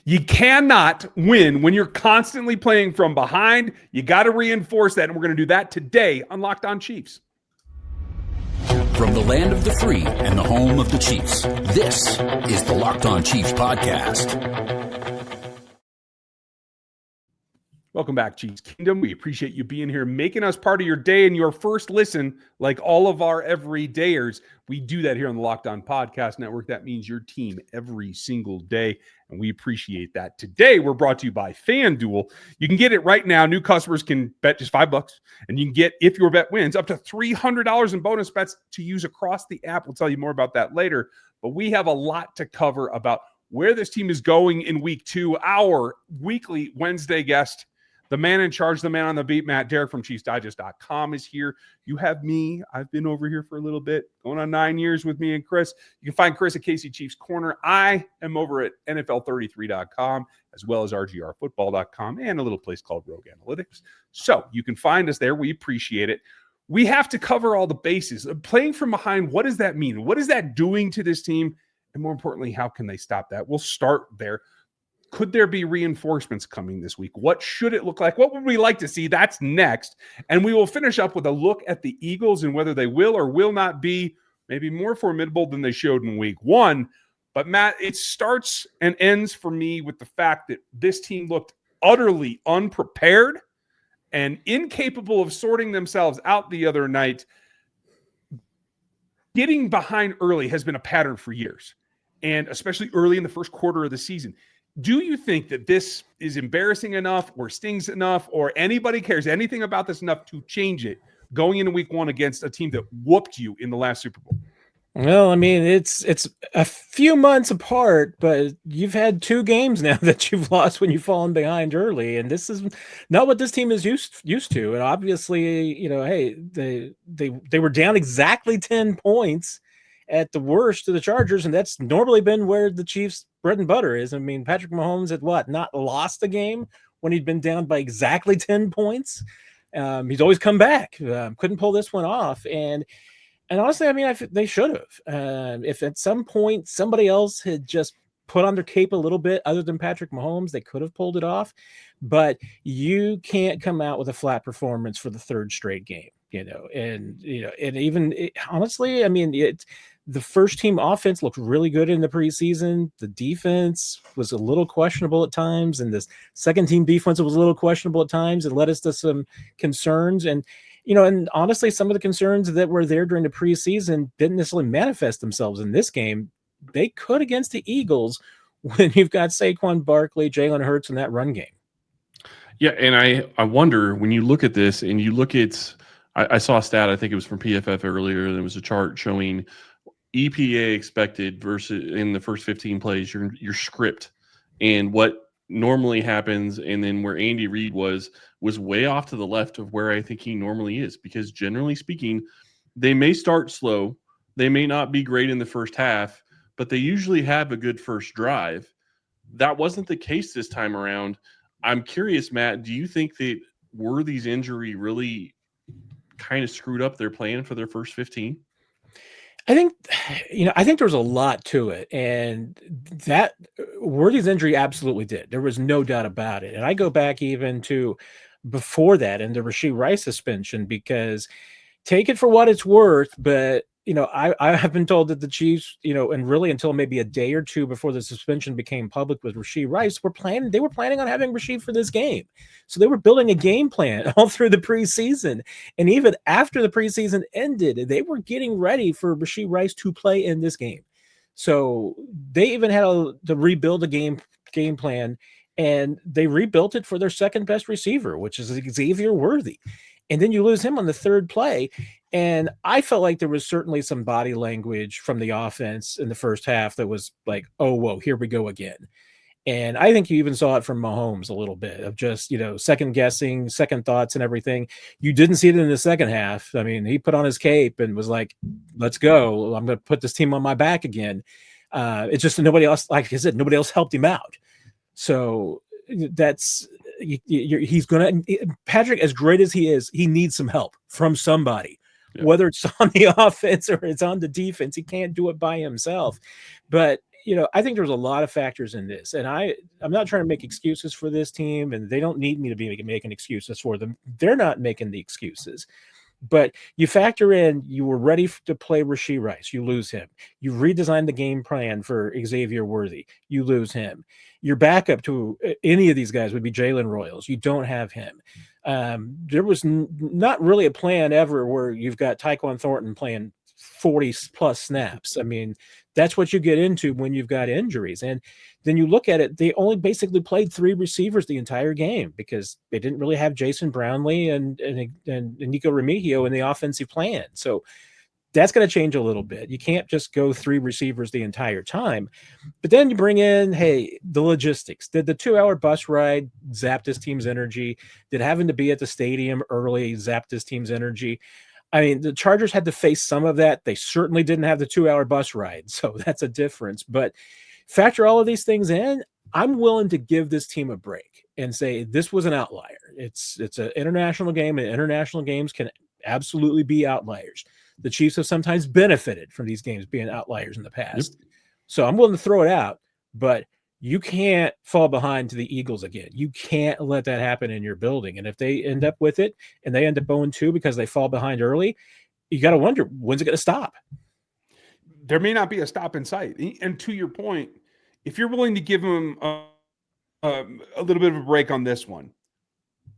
You cannot win when you're constantly playing from behind. You got to reinforce that, and we're going to do that today on Locked On Chiefs. From the land of the free and the home of the Chiefs, this is the Locked On Chiefs podcast. Welcome back, Chiefs Kingdom. We appreciate you being here, making us part of your day and your first listen, like all of our everydayers. We do that here on the Locked On Podcast Network. That means your team every single day, and we appreciate that. Today, we're brought to you by FanDuel. You can get it right now. New customers can bet just $5, and you can get, if your bet wins, up to $300 in bonus bets to use across the app. We'll tell you more about that later, but we have a lot to cover about where this team is going in week 2. Our weekly Wednesday guest, the man in charge, the man on the beat, Matt Derrick from ChiefsDigest.com is here. You have me. I've been over here for a little bit, going on 9 years with me and Chris. You can find Chris at KC Chiefs Corner. I am over at NFL33.com, as well as RGRFootball.com, and a little place called Rogue Analytics. So you can find us there. We appreciate it. We have to cover all the bases. Playing from behind, what does that mean? What is that doing to this team? And more importantly, how can they stop that? We'll start there. Could there be reinforcements coming this week? What should it look like? What would we like to see? That's next. And we will finish up with a look at the Eagles and whether they will or will not be maybe more formidable than they showed in week 1. But Matt, it starts and ends for me with the fact that this team looked utterly unprepared and incapable of sorting themselves out the other night. Getting behind early has been a pattern for years, and especially early in the first quarter of the season. Do you think that this is embarrassing enough or stings enough or anybody cares anything about this enough to change it going into week 1 against a team that whooped you in the last Super Bowl? Well, I mean, it's a few months apart, but you've had 2 games now that you've lost when you've fallen behind early, and this is not what this team is used to. And obviously, hey, they were down exactly 10 points at the worst to the Chargers, and that's normally been where the Chiefs' bread and butter is. I mean, Patrick Mahomes had not lost a game when he'd been down by exactly 10 points. He's always come back. Couldn't pull this one off, and honestly, I mean, they should have. If at some point somebody else had just put on their cape a little bit, other than Patrick Mahomes, they could have pulled it off. But you can't come out with a flat performance for the 3rd straight game, honestly, I mean, the first team offense looked really good in the preseason. The defense was a little questionable at times, and this second team defense was a little questionable at times. It led us to some concerns. And honestly, some of the concerns that were there during the preseason didn't necessarily manifest themselves in this game. They could against the Eagles when you've got Saquon Barkley, Jalen Hurts in that run game. Yeah, and I wonder, when you look at this and you look at, I saw a stat, I think it was from PFF earlier, there was a chart showing EPA expected versus in the first 15 plays, your script, and what normally happens, and then where Andy Reid was way off to the left of where I think he normally is, because generally speaking, they may start slow, they may not be great in the first half, but they usually have a good first drive. That wasn't the case this time around. I'm curious, Matt, do you think that Worthy's injury really kind of screwed up their plan for their first 15? I think there was a lot to it, and that Worthy's injury absolutely did. There was no doubt about it. And I go back even to before that and the Rashee Rice suspension, because take it for what it's worth, but I have been told that the Chiefs, and really until maybe a day or two before the suspension became public with Rashee Rice, they were planning on having Rashee for this game. So they were building a game plan all through the preseason. And even after the preseason ended, they were getting ready for Rashee Rice to play in this game. So they even had to rebuild a game plan, and they rebuilt it for their second best receiver, which is Xavier Worthy. And then you lose him on the 3rd play. And I felt like there was certainly some body language from the offense in the first half that was like, oh, whoa, here we go again. And I think you even saw it from Mahomes a little bit of just, second guessing, second thoughts and everything. You didn't see it in the second half. I mean, he put on his cape and was like, let's go. I'm going to put this team on my back again. It's just nobody else, like I said, nobody else helped him out. So that's he's going to Patrick, as great as he is, he needs some help from somebody. Yeah. Whether it's on the offense or it's on the defense, he can't do it by himself. But I think there's a lot of factors in this, and I'm not trying to make excuses for this team, and they don't need me to be making excuses for them. They're not making the excuses. But you factor in, you were ready to play Rashee Rice. You lose him. You redesigned the game plan for Xavier Worthy. You lose him. Your backup to any of these guys would be Jalen Royals. You don't have him. There was not really a plan ever where you've got Tyquan Thornton playing 40-plus snaps. I mean, that's what you get into when you've got injuries. And then you look at it, they only basically played 3 receivers the entire game because they didn't really have Jason Brownlee and Nico Remigio in the offensive plan. So that's going to change a little bit. You can't just go 3 receivers the entire time. But then you bring in, hey, the logistics. Did the 2-hour bus ride zap this team's energy? Did having to be at the stadium early zap this team's energy? I mean, the Chargers had to face some of that. They certainly didn't have the 2-hour bus ride, so that's a difference. But factor all of these things in, I'm willing to give this team a break and say this was an outlier. It's an international game, and international games can absolutely be outliers. The Chiefs have sometimes benefited from these games being outliers in the past. Yep. So I'm willing to throw it out, but you can't fall behind to the Eagles again. You can't let that happen in your building. And if they end up with it and they end up 0-2 because they fall behind early, you got to wonder, when's it going to stop? There may not be a stop in sight. And to your point, if you're willing to give them a little bit of a break on this one,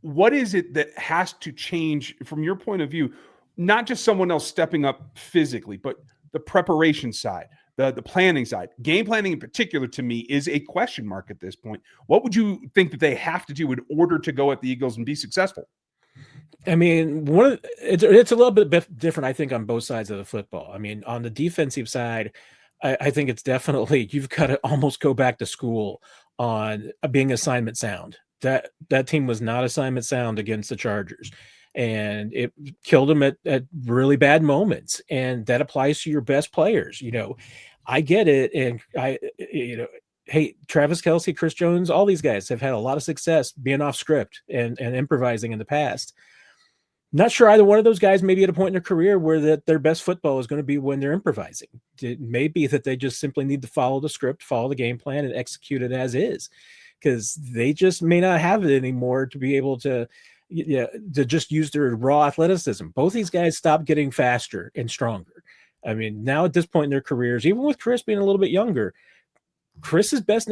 what is it that has to change from your point of view? Not just someone else stepping up physically, but the preparation side, the planning side. Game planning in particular, to me, is a question mark at this point. What would you think that they have to do in order to go at the Eagles and be successful? I mean, it's a little bit different, I think, on both sides of the football. I mean, on the defensive side, I think it's definitely, you've got to almost go back to school on being assignment sound. That team was not assignment sound against the Chargers, and it killed them at really bad moments. And that applies to your best players. I get it. And hey, Travis Kelce, Chris Jones, all these guys have had a lot of success being off script and improvising in the past. Not sure either one of those guys may be at a point in their career where their best football is going to be when they're improvising. It may be that they just simply need to follow the script, follow the game plan, and execute it as is, because they just may not have it anymore to be able to just use their raw athleticism. Both these guys stopped getting faster and stronger. I mean, now at this point in their careers, even with Chris being a little bit younger, Chris's best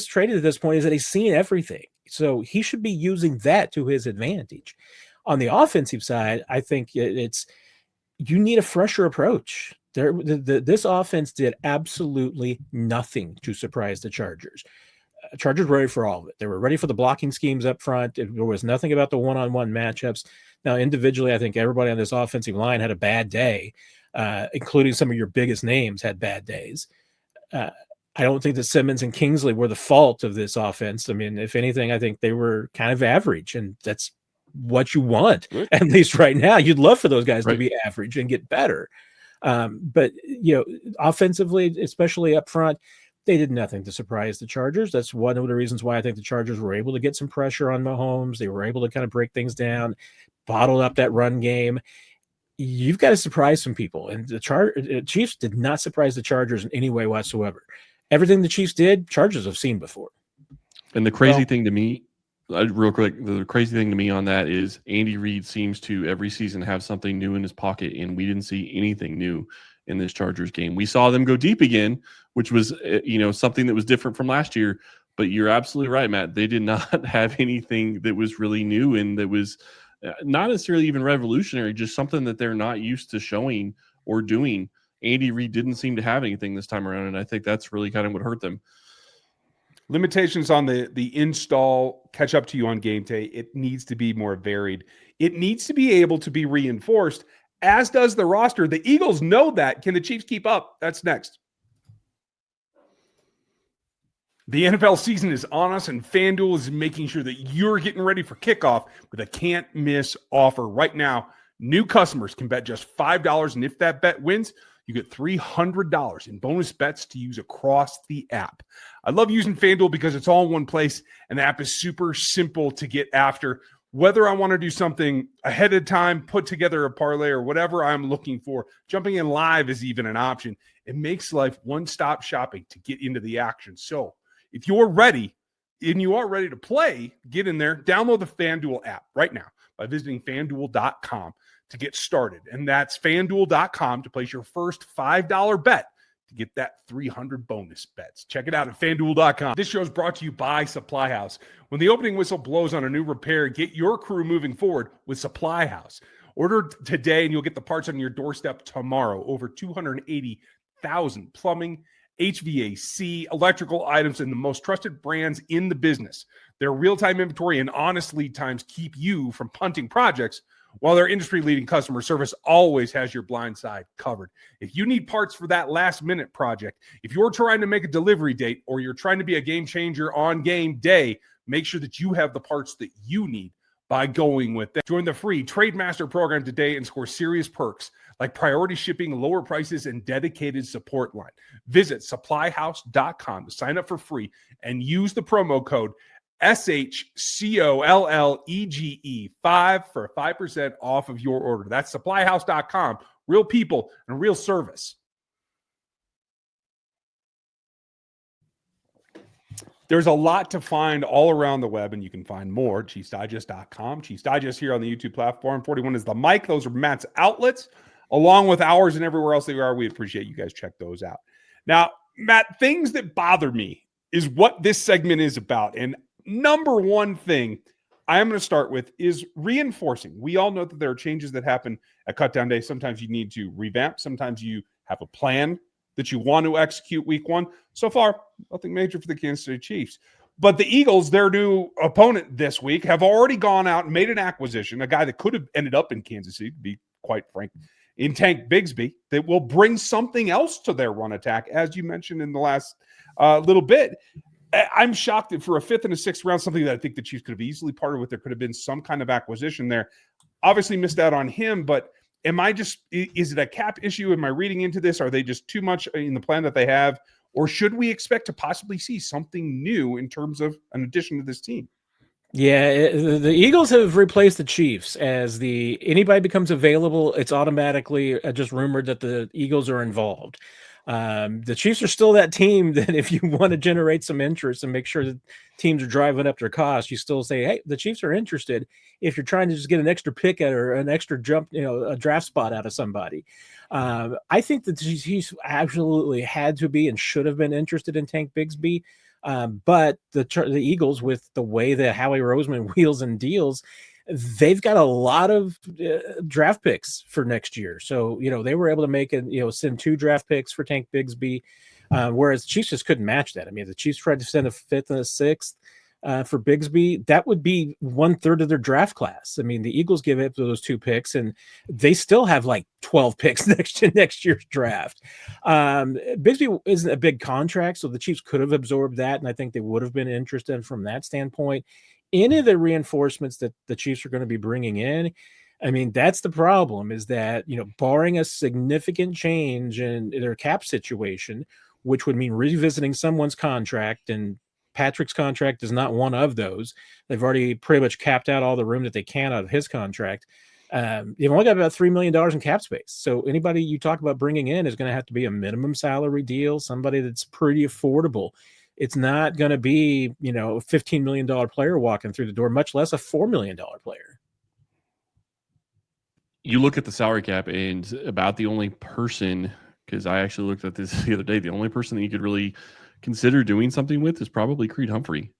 trait at this point is that he's seen everything. So he should be using that to his advantage. On the offensive side, I think you need a fresher approach. This offense did absolutely nothing to surprise the Chargers. Chargers were ready for all of it. They were ready for the blocking schemes up front. There was nothing about the one-on-one matchups. Now, individually, I think everybody on this offensive line had a bad day, including some of your biggest names had bad days. I don't think that Simmons and Kingsley were the fault of this offense. I mean, if anything, I think they were kind of average, and that's what you want, at least right now. You'd love for those guys to be average and get better. But, offensively, especially up front, they did nothing to surprise the Chargers. That's one of the reasons why I think the Chargers were able to get some pressure on Mahomes. They were able to kind of break things down, bottled up that run game. You've got to surprise some people. And the Chiefs did not surprise the Chargers in any way whatsoever. Everything the Chiefs did, Chargers have seen before. And the crazy thing to me, real quick, the crazy thing to me on that is Andy Reid seems to every season have something new in his pocket, and we didn't see anything new in this Chargers game. We saw them go deep again, which was something that was different from last year. But you're absolutely right, Matt. They did not have anything that was really new and that was not necessarily even revolutionary, just something that they're not used to showing or doing. Andy Reid didn't seem to have anything this time around, and I think that's really kind of what hurt them. Limitations on the install catch up to you on game day. It needs to be more varied. It needs to be able to be reinforced, as does the roster. The Eagles know that. Can the Chiefs keep up? That's next. The NFL season is on us, and FanDuel is making sure that you're getting ready for kickoff with a can't-miss offer. Right now, new customers can bet just $5, and if that bet wins, you get $300 in bonus bets to use across the app. I love using FanDuel because it's all in one place, and the app is super simple to get after. whether I want to do something ahead of time, put together a parlay or whatever I'm looking for, jumping in live is even an option. It makes life one-stop shopping to get into the action. So if you're ready and you are ready to play, get in there, download the FanDuel app right now by visiting FanDuel.com to get started. And that's FanDuel.com to place your first $5 bet to get that 300 bonus bets. Check it out at FanDuel.com. This show is brought to you by Supply House. When the opening whistle blows on a new repair, get your crew moving forward with Supply House. Order today and you'll get the parts on your doorstep tomorrow. Over 280,000 plumbing, HVAC, electrical items, and the most trusted brands in the business. Their real-time inventory and honest lead times keep you from punting projects, while their industry-leading customer service always has your blind side covered. If you need parts for that last-minute project, if you're trying to make a delivery date, or you're trying to be a game changer on game day, make sure that you have the parts that you need by going with them. Join the free Trademaster program today and score serious perks like priority shipping, lower prices, and dedicated support line. Visit supplyhouse.com to sign up for free and use the promo code SHCOLLEGE 5 for 5% off of your order. That's supplyhouse.com. Real people and real service. There's a lot to find all around the web, and you can find more at ChiefsDigest.com. Chiefs Digest here on the YouTube platform. 41 is the mic. Those are Matt's outlets, along with ours and everywhere else they are. We appreciate you guys check those out. Now, Matt, things that bother me is what this segment is about. And number one thing I am going to start with is reinforcing. We all know that there are changes that happen at Cutdown Day. Sometimes you need to revamp. Sometimes you have a plan that you want to execute week one. So far, nothing major for the Kansas City Chiefs. But the Eagles, their new opponent this week, have already gone out and made an acquisition, a guy that could have ended up in Kansas City, to be quite frank, in Tank Bigsby, that will bring something else to their run attack, as you mentioned in the last little bit. I'm shocked that for a fifth and a sixth round, something that I think the Chiefs could have easily partnered with, there could have been some kind of acquisition there. Obviously missed out on him, but is it a cap issue? Am I reading into this? Are they just too much in the plan that they have? Or should we expect to possibly see something new in terms of an addition to this team? Yeah, the Eagles have replaced the Chiefs as anybody becomes available, it's automatically just rumored that the Eagles are involved. The Chiefs are still that team that if you want to generate some interest and make sure that teams are driving up their costs, you still say, hey, the Chiefs are interested if you're trying to just get an extra pick or an extra jump, a draft spot out of somebody. I think that the Chiefs absolutely had to be and should have been interested in Tank Bigsby. But the Eagles, with the way that Howie Roseman wheels and deals, they've got a lot of draft picks for next year. So, they were able to make send 2 draft picks for Tank Bigsby, whereas the Chiefs just couldn't match that. I mean, the Chiefs tried to send a 5th and a 6th for Bigsby. That would be 1/3 of their draft class. I mean, the Eagles give up those 2 picks, and they still have like 12 picks next year's draft. Bigsby isn't a big contract, so the Chiefs could have absorbed that, and I think they would have been interested from that standpoint. Any of the reinforcements that the Chiefs are going to be bringing in, I mean, that's the problem, is that, barring a significant change in their cap situation, which would mean revisiting someone's contract, and Patrick's contract is not one of those. They've already pretty much capped out all the room that they can out of his contract. You've only got about $3 million in cap space. So anybody you talk about bringing in is going to have to be a minimum salary deal, somebody that's pretty affordable. It's not going to be, a $15 million player walking through the door, much less a $4 million player. You look at the salary cap, and about the only person, because I actually looked at this the other day, the only person that you could really consider doing something with is probably Creed Humphrey.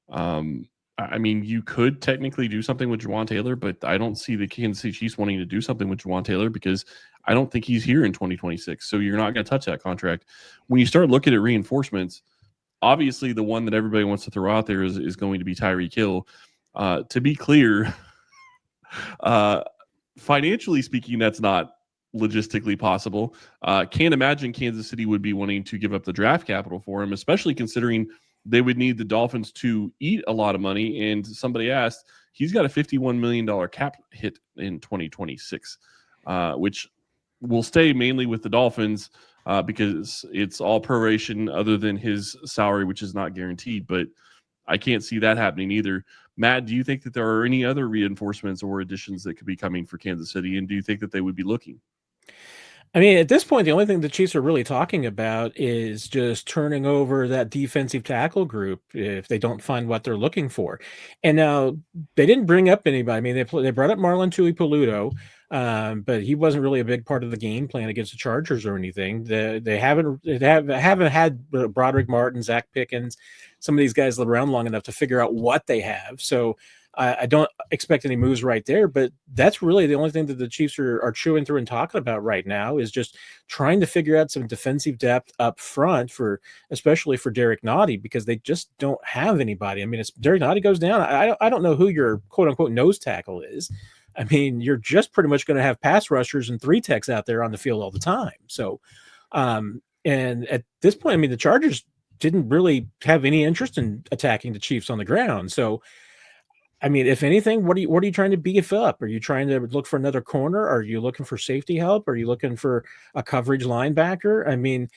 I mean, you could technically do something with Juwan Taylor, but I don't see the Kansas City Chiefs wanting to do something with Juwan Taylor because I don't think he's here in 2026. So you're not going to touch that contract. When you start looking at reinforcements, obviously the one that everybody wants to throw out there is going to be Tyreek Hill. To be clear, financially speaking, that's not logistically possible. Can't imagine Kansas City would be wanting to give up the draft capital for him, especially considering they would need the Dolphins to eat a lot of money. And somebody asked, he's got a $51 million cap hit in 2026, which will stay mainly with the Dolphins because it's all proration other than his salary, which is not guaranteed. But I can't see that happening either. Matt, do you think that there are any other reinforcements or additions that could be coming for Kansas City, and do you think that they would be looking? I mean, at this point, the only thing the Chiefs are really talking about is just turning over that defensive tackle group if they don't find what they're looking for. And now they didn't bring up anybody. I mean, they brought up Marlon Tuipulotu, but he wasn't really a big part of the game plan against the Chargers or anything. They haven't had Broderick Martin, Zach Pickens, some of these guys around long enough to figure out what they have. So I don't expect any moves right there, but that's really the only thing that the Chiefs are chewing through and talking about right now is just trying to figure out some defensive depth up front especially for Derek Nottie, because they just don't have anybody. I mean, if Derek Nottie goes down, I don't know who your quote unquote nose tackle is. I mean, you're just pretty much going to have pass rushers and 3 techs out there on the field all the time. So, and at this point, I mean, the Chargers didn't really have any interest in attacking the Chiefs on the ground. So, I mean, if anything, what are you trying to beef up? Are you trying to look for another corner? Are you looking for safety help? Are you looking for a coverage linebacker? I mean,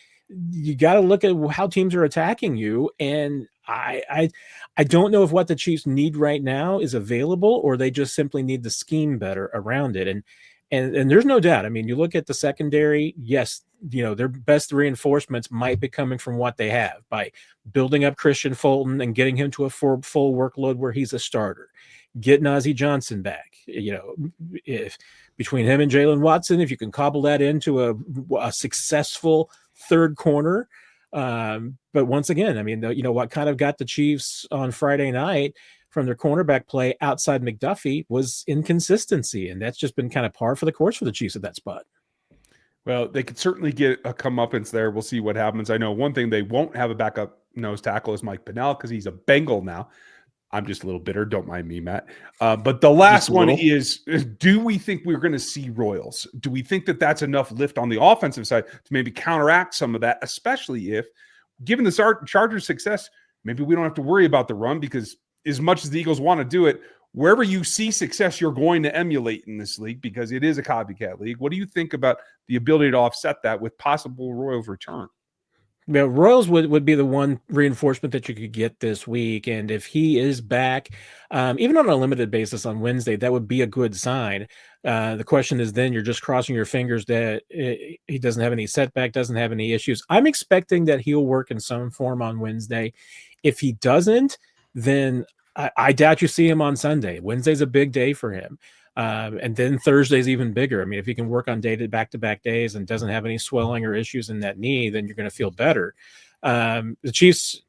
you got to look at how teams are attacking you. And I don't know if what the Chiefs need right now is available, or they just simply need the scheme better around it. And there's no doubt. I mean, you look at the secondary, yes, their best reinforcements might be coming from what they have by building up Christian Fulton and getting him to a full workload where he's a starter, get Najee Johnson back. If between him and Jalen Watson, if you can cobble that into a successful third corner. But once again, I mean, what kind of got the Chiefs on Friday night from their cornerback play outside McDuffie was inconsistency. And that's just been kind of par for the course for the Chiefs at that spot. Well, they could certainly get a comeuppance there. We'll see what happens. I know one thing they won't have a backup nose tackle is Mike Pennell because he's a Bengal now. I'm just a little bitter. Don't mind me, Matt. But the last one is, do we think we're going to see Royals? Do we think that that's enough lift on the offensive side to maybe counteract some of that, especially if, given the Chargers' success, maybe we don't have to worry about the run because as much as the Eagles want to do it, wherever you see success, you're going to emulate in this league because it is a copycat league. What do you think about the ability to offset that with possible Royals return? Yeah, Royals would be the one reinforcement that you could get this week. And if he is back, even on a limited basis on Wednesday, that would be a good sign. The question is then you're just crossing your fingers that he doesn't have any setback, doesn't have any issues. I'm expecting that he'll work in some form on Wednesday. If he doesn't, then I doubt you see him on Sunday. Wednesday's a big day for him. And then Thursday's even bigger. I mean, if he can work on back-to-back days and doesn't have any swelling or issues in that knee, then you're going to feel better. The Chiefs,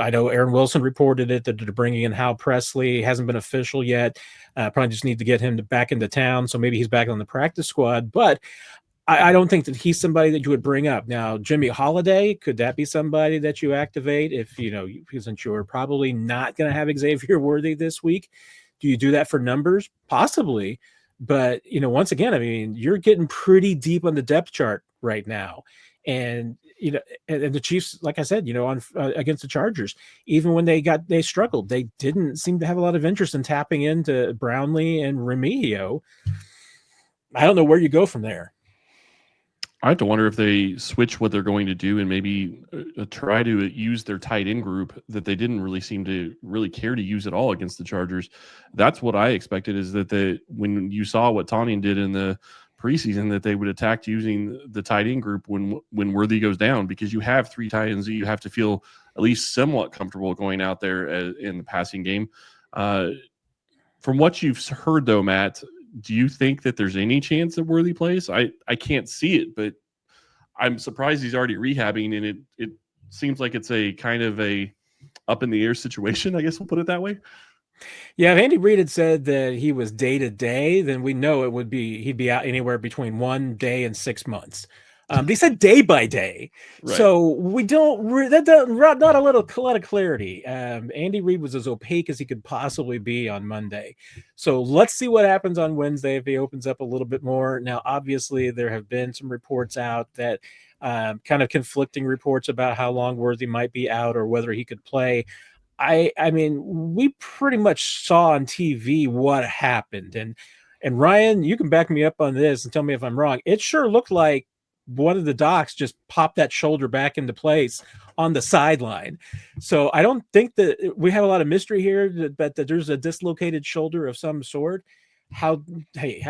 I know Aaron Wilson reported it, that they're bringing in Hal Presley. Hasn't been official yet. Probably just need to get him back into town. So maybe he's back on the practice squad. But I don't think that he's somebody that you would bring up. Now, Jimmy Holiday, could that be somebody that you activate if, since you're probably not going to have Xavier Worthy this week? Do you do that for numbers? Possibly. But, once again, I mean, you're getting pretty deep on the depth chart right now. And, and the Chiefs, like I said, on against the Chargers, even when they struggled, they didn't seem to have a lot of interest in tapping into Brownlee and Remigio. I don't know where you go from there. I have to wonder if they switch what they're going to do and maybe try to use their tight end group that they didn't really seem to really care to use at all against the Chargers. That's what I expected, is that when you saw what Tonyan did in the preseason, that they would attack using the tight end group when Worthy goes down, because you have 3 tight ends that you have to feel at least somewhat comfortable going out there in the passing game. From what you've heard, though, Matt, do you think that there's any chance that Worthy plays? I can't see it, but I'm surprised he's already rehabbing, and it seems like it's a kind of a up in the air situation, I guess we'll put it that way. Yeah, if Andy Reid had said that he was day to day, then we know he'd be out anywhere between 1 day and 6 months. They said day by day, right. So we don't. Not a lot of clarity. Andy Reid was as opaque as he could possibly be on Monday. So let's see what happens on Wednesday if he opens up a little bit more. Now, obviously, there have been some reports out that kind of conflicting reports about how long Worthy might be out or whether he could play. I mean, we pretty much saw on TV what happened, and Ryan, you can back me up on this and tell me if I'm wrong. It sure looked like one of the docs just popped that shoulder back into place on the sideline. So I don't think that we have a lot of mystery here, that there's a dislocated shoulder of some sort. How big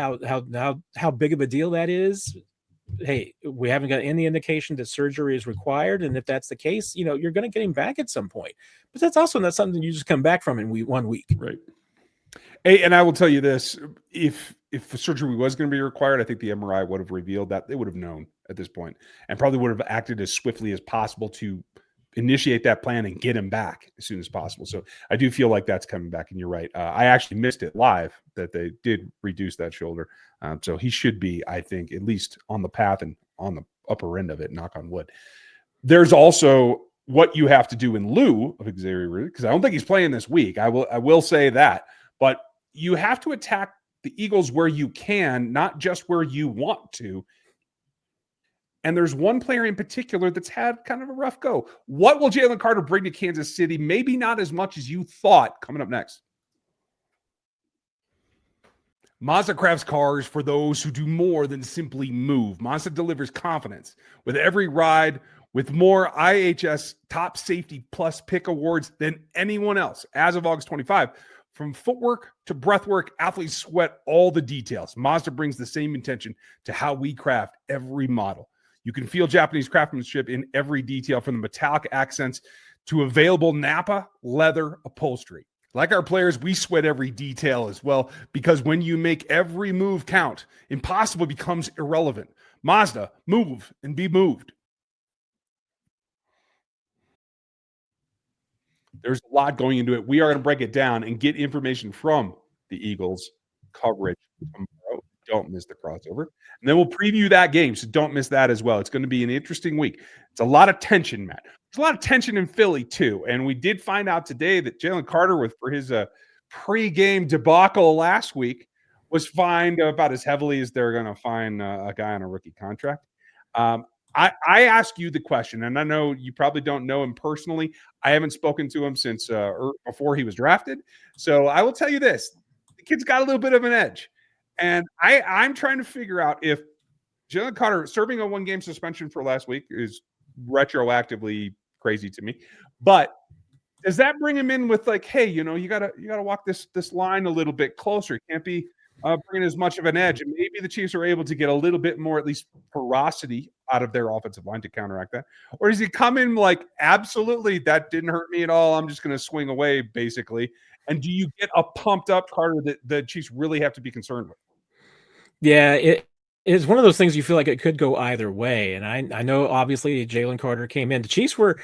of a deal that is? Hey, we haven't got any indication that surgery is required, and if that's the case, you're going to get him back at some point. But that's also not something you just come back from in 1 week. Right. Hey, and I will tell you this: if the surgery was going to be required, I think the MRI would have revealed that. They would have known at this point, and probably would have acted as swiftly as possible to initiate that plan and get him back as soon as possible. So I do feel like that's coming back, and you're right. I actually missed it live that they did reduce that shoulder, so he should be, I think, at least on the path and on the upper end of it. Knock on wood. There's also what you have to do in lieu of Xavier, because I don't think he's playing this week. I will say that, but you have to attack the Eagles where you can, not just where you want to. And there's one player in particular that's had kind of a rough go. What will Jalen Carter bring to Kansas City? Maybe not as much as you thought. Coming up next. Mazda crafts cars for those who do more than simply move. Mazda delivers confidence with every ride, with more IHS Top Safety Plus pick awards than anyone else. As of August 25, from footwork to breathwork, athletes sweat all the details. Mazda brings the same intention to how we craft every model. You can feel Japanese craftsmanship in every detail, from the metallic accents to available Napa leather upholstery. Like our players, we sweat every detail as well, because when you make every move count, impossible becomes irrelevant. Mazda, move and be moved. There's a lot going into it. We are going to break it down and get information from the Eagles coverage tomorrow. Don't miss the crossover. And then we'll preview that game, so don't miss that as well. It's going to be an interesting week. It's a lot of tension, Matt. There's a lot of tension in Philly, too. And we did find out today that Jalen Carter, for his pre-game debacle last week, was fined about as heavily as they're going to fine a guy on a rookie contract. I ask you the question, and I know you probably don't know him personally. I haven't spoken to him since before he was drafted. So I will tell you this. The kid's got a little bit of an edge. And I'm trying to figure out if Jalen Carter serving a 1-game suspension for last week is retroactively crazy to me. But does that bring him in with like, hey, you gotta walk this line a little bit closer. It can't be bringing as much of an edge. And maybe the Chiefs are able to get a little bit more, at least ferocity out of their offensive line to counteract that. Or does he come in like, absolutely, that didn't hurt me at all, I'm just going to swing away, basically? And do you get a pumped up Carter that the Chiefs really have to be concerned with? Yeah, it is one of those things you feel like it could go either way. And I know, obviously, Jalen Carter came in. The Chiefs were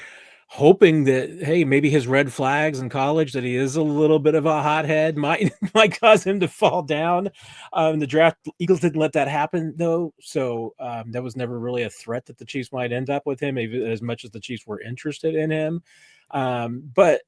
hoping that, hey, maybe his red flags in college, that he is a little bit of a hothead, might cause him to fall down. The draft, Eagles didn't let that happen, though. So that was never really a threat that the Chiefs might end up with him, even as much as the Chiefs were interested in him. But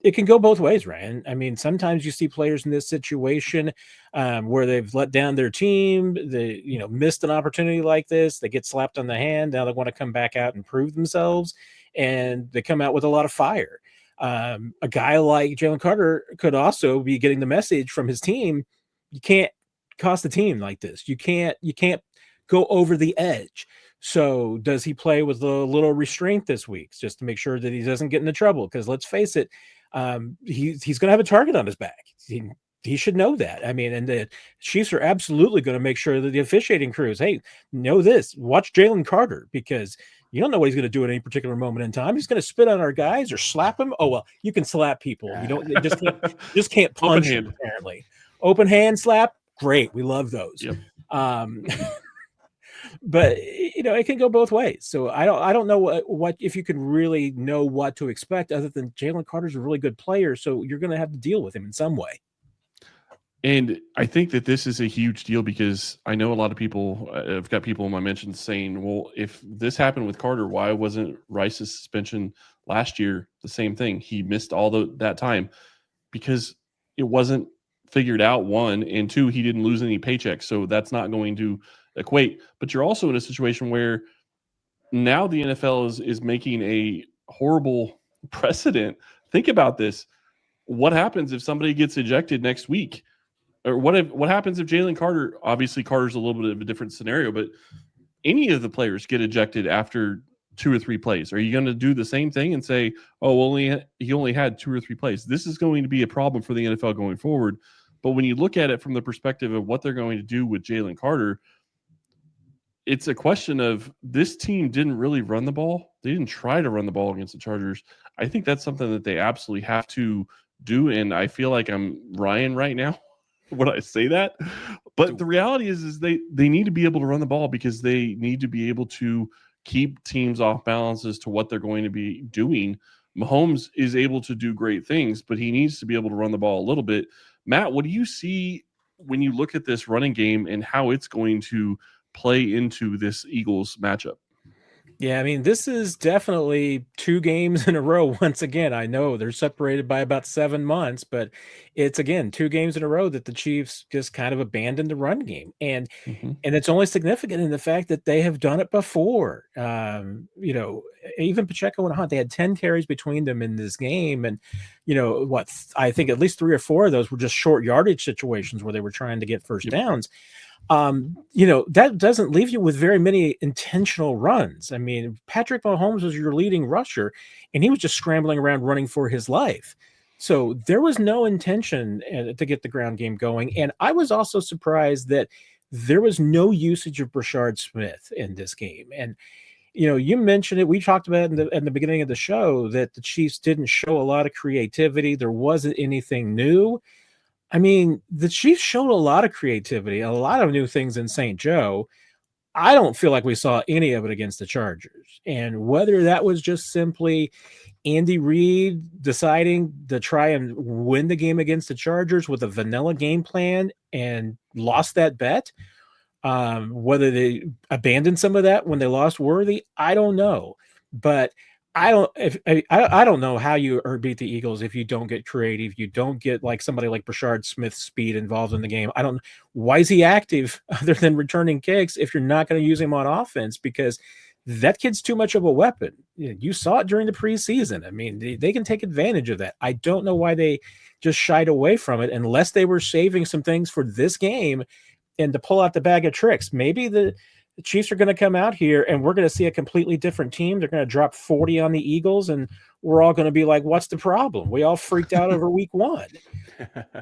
it can go both ways, Ryan. I mean, sometimes you see players in this situation where they've let down their team, they missed an opportunity like this, they get slapped on the hand, now they want to come back out and prove themselves, and they come out with a lot of fire. A guy like Jalen Carter could also be getting the message from his team: you can't cost the team like this. You can't go over the edge. So does he play with a little restraint this week, just to make sure that he doesn't get into trouble? Because let's face it, he's going to have a target on his back. He should know that. I mean, and the Chiefs are absolutely going to make sure that the officiating crews, hey, know this, watch Jalen Carter, because you don't know what he's going to do at any particular moment in time. He's going to spit on our guys or slap them. Oh, well, you can slap people. You just can't punch them, apparently. Open hand slap, great. We love those. Yep. But it can go both ways. So I don't know what if you can really know what to expect, other than Jalen Carter's a really good player, so you're going to have to deal with him in some way. And I think that this is a huge deal, because I know a lot of people, I've got people in my mentions saying, well, if this happened with Carter, why wasn't Rice's suspension last year the same thing? He missed all that time because it wasn't figured out, one, and two, he didn't lose any paychecks. So that's not going to equate. But you're also in a situation where now the NFL is making a horrible precedent. Think about this. What happens if somebody gets ejected next week? Or what happens if Jalen Carter, obviously Carter's a little bit of a different scenario, but any of the players get ejected after 2 or 3 plays, are you going to do the same thing and say, oh, he only had 2 or 3 plays? This is going to be a problem for the NFL going forward. But when you look at it from the perspective of what they're going to do with Jalen Carter, it's a question of this team didn't really run the ball. They didn't try to run the ball against the Chargers. I think that's something that they absolutely have to do. And I feel like I'm Ryan right now when I say that. But the reality is they need to be able to run the ball because they need to be able to keep teams off balance as to what they're going to be doing. Mahomes is able to do great things, but he needs to be able to run the ball a little bit. Matt, what do you see when you look at this running game and how it's going to play into this Eagles matchup? Yeah, I mean, this is definitely 2 games in a row. Once again, I know they're separated by about 7 months, but it's, again, 2 games in a row that the Chiefs just kind of abandoned the run game. And it's only significant in the fact that they have done it before. Even Pacheco and Hunt, they had 10 carries between them in this game. And, I think at least 3 or 4 of those were just short yardage situations where they were trying to get first downs. That doesn't leave you with very many intentional runs. I mean, Patrick Mahomes was your leading rusher, and he was just scrambling around running for his life. So there was no intention to get the ground game going. And I was also surprised that there was no usage of Brashard Smith in this game. And, you mentioned it. We talked about it in the beginning of the show that the Chiefs didn't show a lot of creativity. There wasn't anything new. I mean, the Chiefs showed a lot of creativity, a lot of new things in St. Joe. I don't feel like we saw any of it against the Chargers. And whether that was just simply Andy Reid deciding to try and win the game against the Chargers with a vanilla game plan and lost that bet, whether they abandoned some of that when they lost Worthy, I don't know. But I don't know how you beat the Eagles if you don't get creative. You don't get like somebody like Brashard Smith's speed involved in the game. Why is he active other than returning kicks if you're not going to use him on offense? Because that kid's too much of a weapon. You saw it during the preseason. I mean, they can take advantage of that. I don't know why they just shied away from it unless they were saving some things for this game and to pull out the bag of tricks. Maybe the Chiefs are going to come out here and we're going to see a completely different team. They're going to drop 40 on the Eagles and we're all going to be like, what's the problem? We all freaked out over week 1.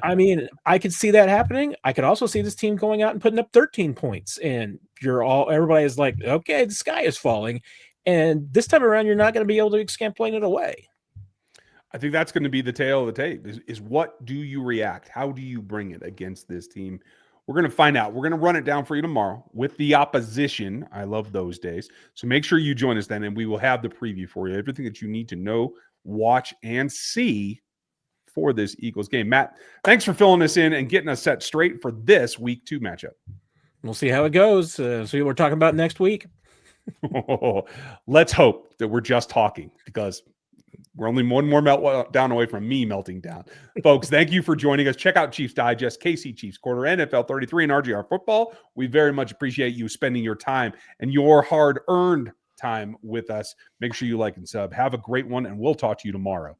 I mean, I could see that happening. I could also see this team going out and putting up 13 points and everybody is like, okay, the sky is falling. And this time around, you're not going to be able to explain it away. I think that's going to be the tale of the tape is what do you react? How do you bring it against this team? We're going to find out. We're going to run it down for you tomorrow with the opposition. I love those days. So make sure you join us then, and we will have the preview for you. Everything that you need to know, watch, and see for this Eagles game. Matt, thanks for filling us in and getting us set straight for this Week 2 matchup. We'll see how it goes. See what we're talking about next week. Let's hope that we're just talking because we're only one more meltdown away from me melting down. Folks, thank you for joining us. Check out Chiefs Digest, KC Chiefs Quarter, NFL 33, and RGR Football. We very much appreciate you spending your time and your hard-earned time with us. Make sure you like and sub. Have a great one, and we'll talk to you tomorrow.